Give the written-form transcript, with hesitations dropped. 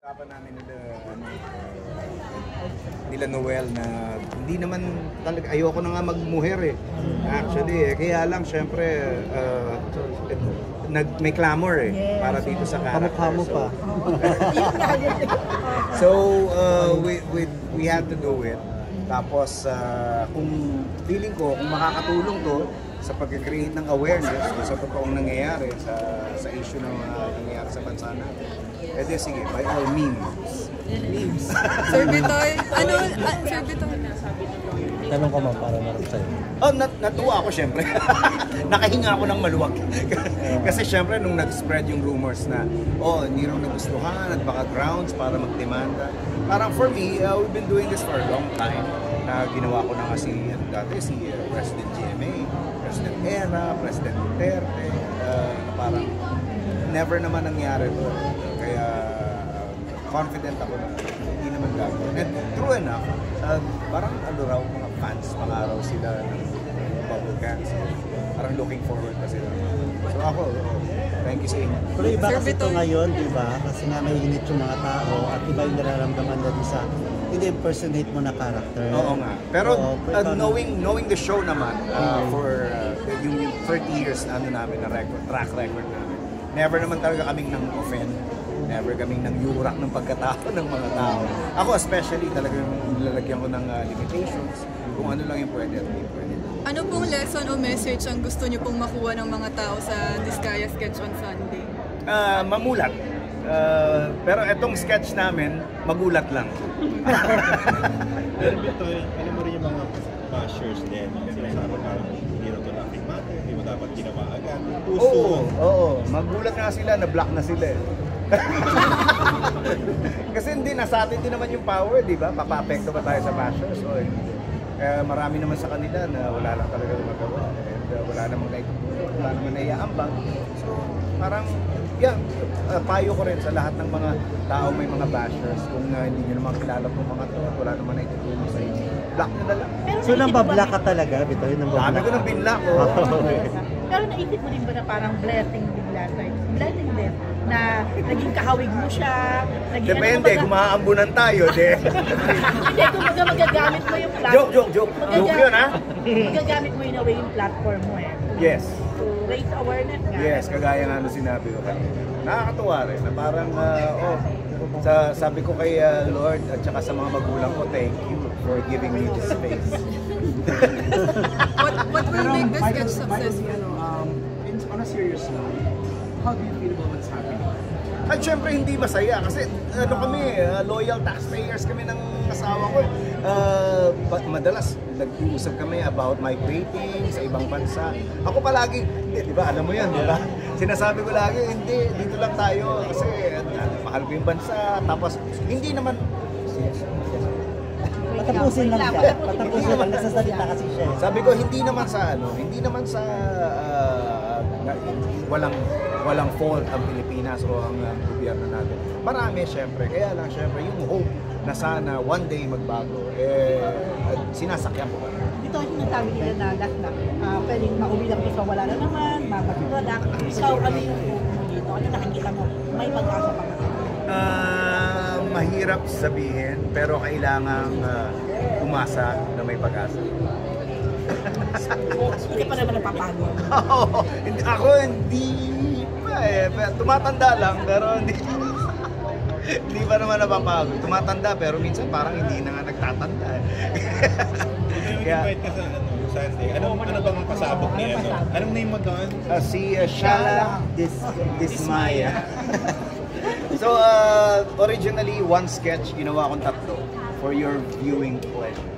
Usapan namin nila Noel na hindi naman talaga, ayoko na nga magmuher actually kaya lang syempre may clamor para dito sa character. So we had to do it. Tapos kung feeling ko kung makakatulong to sa pag-create ng awareness sa totoong nangyayari sa issue ng nangyayari sa bansa natin, edi sige, by all means. Sir Bitoy, Sir Bitoy? Tanong ko man para marap sa'yo. Oh, natuwa ako syempre. Nakahinga ako ng maluwag. Kasi syempre nung nag-spread yung rumors na hindi raw nagustuhan at baka grounds para magdemanda. Parang for me, we've been doing this for a long time. Na ginawa ko na nga si President GMA, President Era, President Duterte, parang never naman nangyari to. Kaya confident ako na hindi naman gagawin. And true enough, parang raw, mga fans, pangaraw sila ng bubble cans. Parang looking forward pa sila. So ako, thank you sa inyo. Pero iba kasi ito ngayon, di ba? Kasi nga may init yung mga tao at iba yung nararamdaman na sa impersonate mo na character. Oo nga. Pero knowing the show naman, for yung 30 years na namin, na track record namin, never naman talaga kaming nang offend. Never kaming nang yurak ng pagkatao ng mga tao. Ako especially talagang nilalagyan ko ng limitations kung ano lang yung pwede at hindi pwede. Ano pong lesson o message ang gusto niyo pong makuha ng mga tao sa Diskaya Sketch on Sunday? Mamulat. Pero etong sketch namin, magulat lang. Pero Bitoy, alam mo rin yung mga bashers din. Sinasabi parang hindi rin ito laughing matter, hindi mo dapat ginawa agad. Oo. Magulat nga sila, na-block na sila Kasi hindi, nasa atin din naman yung power, di ba? Papa-apekto ba tayo sa bashers? Marami naman sa kanila na wala lang talaga magawa. And wala namang naiaambag. So, parang, payo ko rin sa lahat ng mga tao may mga bashers. Kung hindi nyo naman kilala itong mga to, wala naman na itutulong sa inyo. Block nyo na lang. So, nang bablock ka talaga, Bitoy? Dami ko nang binlock. Pero naisip mo din ba na parang blessing din last time? Blessing din na naging kahawig mo siya. Depende, kung maaambunan tayo, Hindi, kung magagamit mo yung platform. Joke yun, ha? Magagamit mo in a way yung platform mo Yes. To raise awareness nga. Yes, kagaya nga nung sinabi ko kanina. Nakakatuwa rin na parang, sabi ko kay Lord at saka sa mga magulang ko, thank you for giving me this space. What will make this sketch successful? On a serious note, how do you feel about what's happening? At syempre hindi masaya kasi kami, loyal taxpayers kami ng asawa ko. Madalas nag-uusap kami about migrating sa ibang bansa. Ako palagi, di ba, alam mo yan, di ba? Sinasabi ko lagi, hindi, dito lang tayo kasi mahal ko yung bansa. Tapos hindi naman, Patapusin lang siya. Patapusin lang, nagsasalita kasi siya. Sabi ko, hindi naman sa walang fault ang Pilipinas o ang gobyerno natin. Marami syempre, kaya lang syempre yung hope na sana one day magbago, sinasakyan ko. Ito ang sinasabi nila na last na pwedeng mauwi lang isa, wala na naman, mabasura lang. Ikaw, ano yung hope mo dito? Ano nakikita mo? May pag-asa pa ka? Mahirap sabihin, pero kailangan umasa na may pag-asa. Hindi pa naman napapagod. Ako hindi pa tumatanda lang, pero hindi pa naman napapagod. Tumatanda, pero minsan parang hindi na nga nagtatanda. Kaya invite ka sa Sunday. Ano bang pasabog niya? Anong name mo doon? Si Shala Dismaya. So, originally, one sketch, ginawa akong 3 for your viewing pleasure.